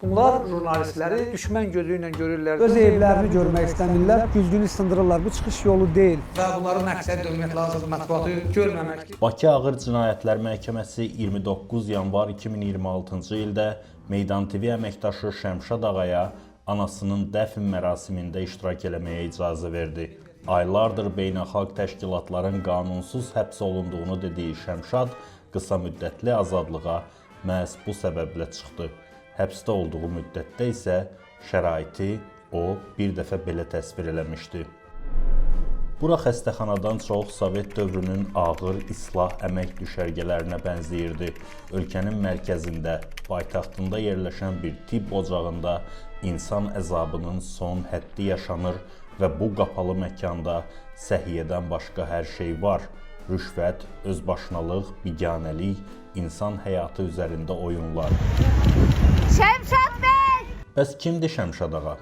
Bunlar jurnalistləri düşmən gözü ilə görürlər. Öz evlərini görmək istəmirlər, güzgünü sındırırlar. Bu çıxış yolu deyil. Və bunların məqsədi ümumiyyətlə azad mətbuatı görməməkdir. Bakı Ağır Cinayətlər Məhkəməsi 29 yanvar 2026-cı ildə Meydan TV əməkdaşı Şəmşad Ağaya anasının dəfn mərasimində iştirak eləməyə icazə verdi. Aylardır beynəlxalq təşkilatların qanunsuz həbs olunduğunu dediyi Şəmşad qısa müddətli azadlığa məhz bu səbəblə çıxdı. Həbsdə olduğu müddətdə isə şəraiti o bir dəfə belə təsvir eləmişdi. Bura xəstəxanadan çox Sovet dövrünün ağır islah əmək düşərgələrinə bənzəyirdi. Ölkənin mərkəzində, paytaxtında yerləşən bir tibb ocağında insan əzabının son həddi yaşanır və bu qapalı məkanda səhiyyədən başqa hər şey var. Rüşvət, özbaşınalıq, biganəlik, insan həyatı üzərində oyunlar. Şəmşad bəy! Bəs kimdir Şəmşad ağa?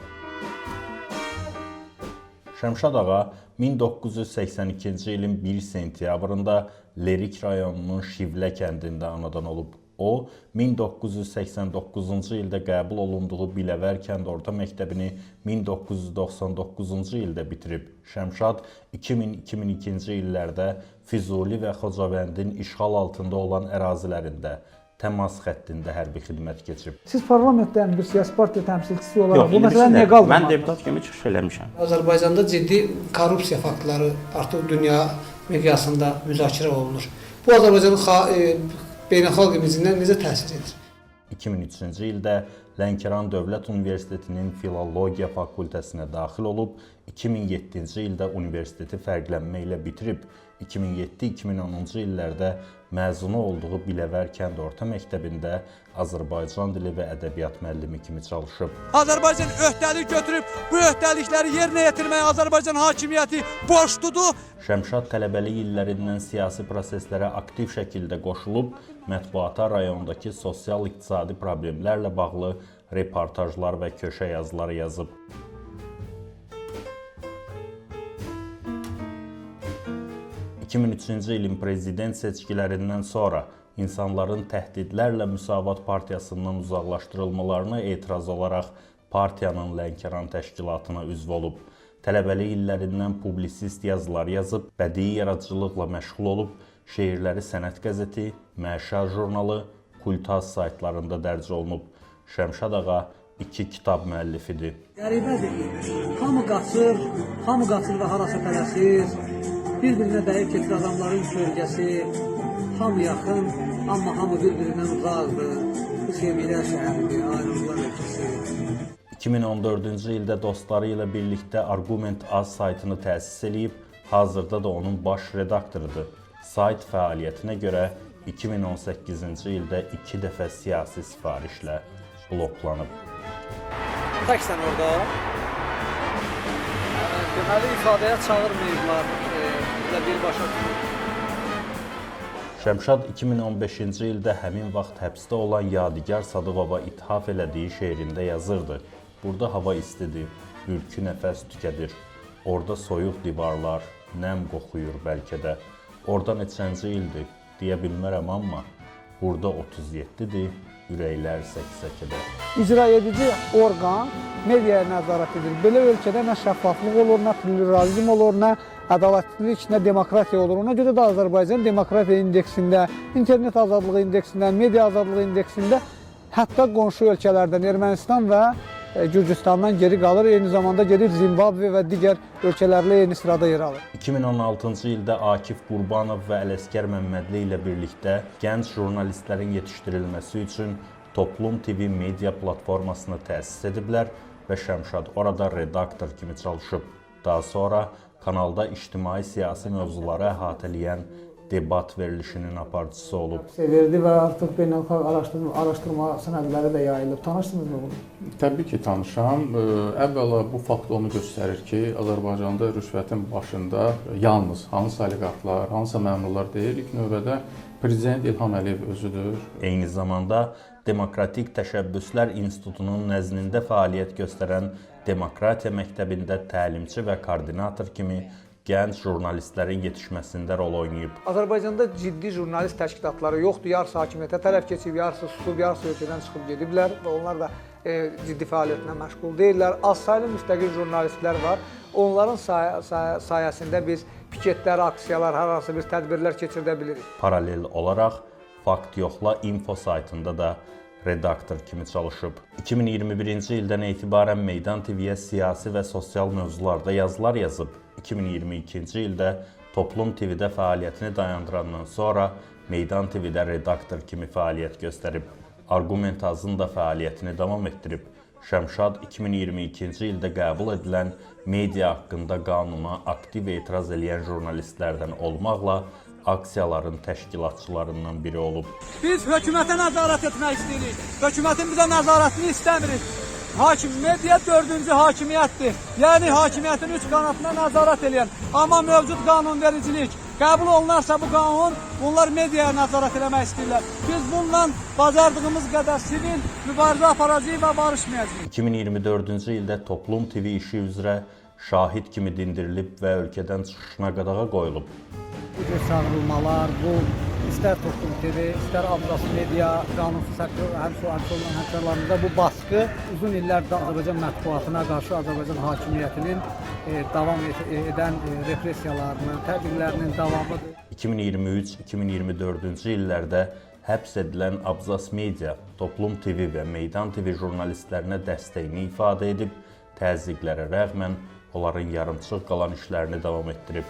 Şəmşad ağa 1982-ci ilin 1 sentyabrında Lerik rayonunun Şivlə kəndində anadan olub. O, 1989-cu ildə qəbul olunduğu Biləvər kənd orta məktəbini 1999-cu ildə bitirib. Şəmşad 2000-2002-ci illərdə Füzuli və Xocavəndin işğal altında olan ərazilərində təmas xəttində hərbi xidmət keçib. Siz parlamentdə bir siyasi partiya təmsilçisi olaraq bu məsələ niyə qaldırmadınız? Mən deputat kimi çıxış eləmişəm. Azərbaycanda ciddi korrupsiya faktları artıq dünya miqyasında müzakirə olunur. Bu Azərbaycanın beynəlxalq imincindən necə təsir edir? 2003-cü ildə Lənkəran Dövlət Universitetinin Filologiya fakültəsinə daxil olub, 2007-ci ildə universiteti fərqlənmə ilə bitirib, 2007-2010-cu illərdə məzunu olduğu Biləvər kənd orta məktəbində Azərbaycan dili və ədəbiyyat müəllimi kimi çalışıb. Azərbaycan öhdəlik götürüb, bu öhdəlikləri yerinə yetirməyə Azərbaycan hakimiyyəti borcludur. Şəmşad tələbəlik illərindən siyasi proseslərə aktiv şəkildə qoşulub, mətbuata rayondakı sosial-iqtisadi problemlərlə bağlı reportajlar və köşə yazıları yazıb. 2003-cü ilin prezident seçkilərindən sonra insanların təhdidlərlə Müsavat Partiyasından uzaqlaşdırılmalarına etiraz olaraq partiyanın Lənkəran təşkilatına üzv olub. Tələbəlik illərindən publisist yazılar yazıb, bədii yaradıcılıqla məşğul olub, şeirləri Sənət qəzeti, Məşər jurnalı, Kultaz saytlarında dərc olunub. Şəmşad ağa 2 kitab müəllifidir. Qəribədir. Hamı qaçır və harasa tələsir. Bir-birinə dəyib keçir adamların kölgəsi. Hamı yaxın, amma hamı bir-birindən uzaqdır. Bu sevgilər şəhəridir, ayrılıqlar ölkəsi. 2014-cü ildə dostları ilə birlikdə Argument Az saytını təsis edib, hazırda da onun baş redaktorudur. Sayt fəaliyyətinə görə 2018-ci ildə 2 dəfə siyasi sifarişlə bloklanıb. Təksən orada. Deməli, ifadəyə çağırmayıblar, birbaşa tutulur. Şəmşad 2015-ci ildə həmin vaxt həbsdə olan Yadigar Sadıqova ithaf elədiyi şeirində yazırdı. Burada hava istidir, ürkü nəfəs tükədir. Orada soyuq divarlar, nəm qoxuyur bəlkə də. Orada neçənci ildir, deyə bilmərəm amma burada 37-dir, ürəklər səksəkədə. İcra edici orqan mediaya nəzarət edir. Belə ölkədə nə şəffaflıq olur, nə pluralizm olur, nə ədalətlilik, nə demokratiya olur. Ona görə də Azərbaycan demokratiya indeksində, internet azadlığı indeksində, media azadlığı indeksində hətta qonşu ölkələrdən Ermənistan və Gürcüstandan geri qalır. Eyni zamanda gedir Zimbabve və digər ölkələrlə eyni sırada yer alır. 2016-cı ildə Akif Qurbanov və Ələsgər Məmmədli ilə birlikdə gənc jurnalistlərin yetişdirilməsi üçün Toplum TV media platformasını təsis ediblər və Şəmşad orada redaktor kimi çalışıb. Daha sonra kanalda ictimai-siyasi mövzuları əhatələyən debat verilişinin aparıcısı olub. Severdi və artıq beynəlxalq araşdırma sənədləri də yayılıb. Tanırsınız mı bunu? Təbii ki, tanışam. Əvvəla bu fakt onu göstərir ki, Azərbaycanda rüşvətin başında yalnız hansı oliqarxlar, hansı məmurlar deyil, ilk növbədə Prezident İlham Əliyev özüdür. Eyni zamanda Demokratik Təşəbbüslər İnstitutunun nəzdində fəaliyyət göstərən Demokratiya məktəbində təlimçi və koordinator kimi gənc jurnalistlərin yetişməsində rol oynayıb. Azərbaycanda ciddi jurnalist təşkilatları yoxdur. Yarısı hakimiyyətə tərəf keçib, yarısı susub, yarısı ölkədən çıxıb gediblər və onlar da ciddi fəaliyyətlə məşğul deyirlər. Az saylı müstəqil jurnalistlər var. Onların sayəsində biz piketlər, aksiyalar, hər hansı bir tədbirlər keçirdə bilirik. Paralel olaraq Fakt Yoxla info saytında da redaktor kimi çalışıb. 2021-ci ildən etibarən Meydan TV-yə siyasi və sosial mövzularda yazılar yazıb. 2022-ci ildə Toplum TV-də fəaliyyətini dayandırandan sonra Meydan TV-də redaktor kimi fəaliyyət göstərib. Argument Azın da fəaliyyətini davam etdirib. Şəmşad 2022-ci ildə qəbul edilən media haqqında qanuna aktiv etiraz edən jurnalistlərdən olmaqla aksiyaların təşkilatçılarından biri olub. Biz hökumətə nəzarət etmək istəyirik. Hökumətin bizə nəzarətini istəmirik. Media 4-cü hakimiyyətdir. Yəni hakimiyyətin 3 qanatına nəzarət edən. Amma mövcud qanunvericilik qəbul olunarsa bu qanun, bunlar mediaya nəzarət etmək istəyirlər. Biz bununla bacardığımız qədər sivil mübarizə aparacağıq və barışmayacağıq. 2024-cü ildə Toplum TV işi üzrə şahid kimi dindirilib və ölkədən çıxışına qadağa qoyulub. Bu cür çağırılmalar, bu istər Toplum TV, istər Abras Media, qanunsuz həmkarlarımızda bu baskı uzun illərdir Azərbaycan mətbuatına qarşı Azərbaycan hakimiyyətinin davam edən repressiyalarının, tədbirlərinin davamıdır. 2023-2024-cü illərdə həbs edilən Abzas Media, Toplum TV və Meydan TV jurnalistlərinə dəstəyini ifadə edib, təzyiqlərə rəğmən onların yarımçıq qalan işlərini davam etdirib.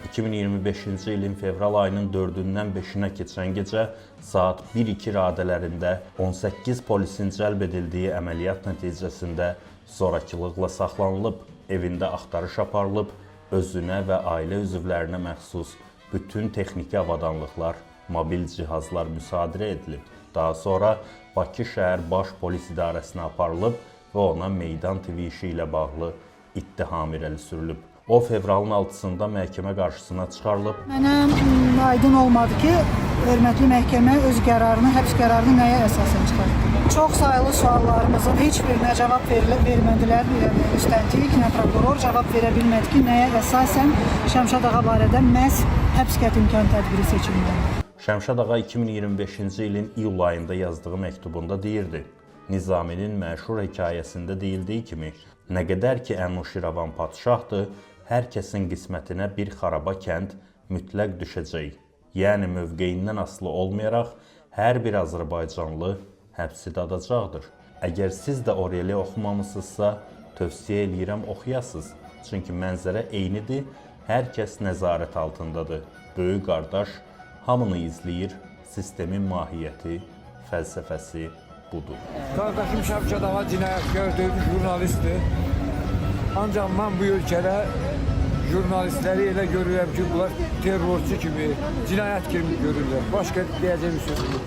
2025-ci ilin fevral ayının 4-dən 5-nə keçən gecə saat 1-2 radələrində 18 polisin cəlb edildiyi əməliyyat nəticəsində zorakılıqla saxlanılıb, evində axtarış aparılıb, özünə və ailə üzvlərinə məxsus bütün texniki avadanlıqlar, mobil cihazlar müsadirə edilib. Daha sonra Bakı şəhər Baş Polis İdarəsinə aparılıb və ona Meydan TV işi ilə bağlı ittiham irəli sürülüb. O, fevralın 6-sında məhkəmə qarşısına çıxarılıb. Mənə aydın olmadı ki, hörmətli məhkəmə öz qərarını, həbs qərarını nəyə əsasən çıxartdı? Çox sayılı suallarımızın heç birinə cavab vermədilər. Üstəntik, nə prokuror cavab verə bilmədi ki, nəyə əsasən Şəmşad ağa barədə məhz həbs qəti imkan tədbiri seçilməlidir. Şəmşad ağa 2025-ci ilin iyul ayında yazdığı məktubunda deyirdi. Nizaminin məşhur hekayəsində deyildiyi kimi, nə qədər ki Əmuşiravan padşahdır, hər kəsin qismətinə bir xaraba kənd mütləq düşəcək. Yəni mövqeyindən asılı olmayaraq hər bir Azərbaycanlı həbsi dadacaqdır. Əgər siz də Oreli oxumamısınızsa, tövsiyə eləyirəm oxuyasınız. Çünki mənzərə eynidir, hər kəs nəzarət altındadır. Böyük qardaş hamını izləyir, sistemin mahiyyəti, fəlsəfəsi budur. Qardaşım Şəmşad ağa cinayətkar jurnalistdir. Ancaq mən bu ölkədə jurnalistləri elə görürəm ki, bunlar terrorçu kimi, cinayət kimi görürlər. Başqa deyəcəm bir söz yoxdur.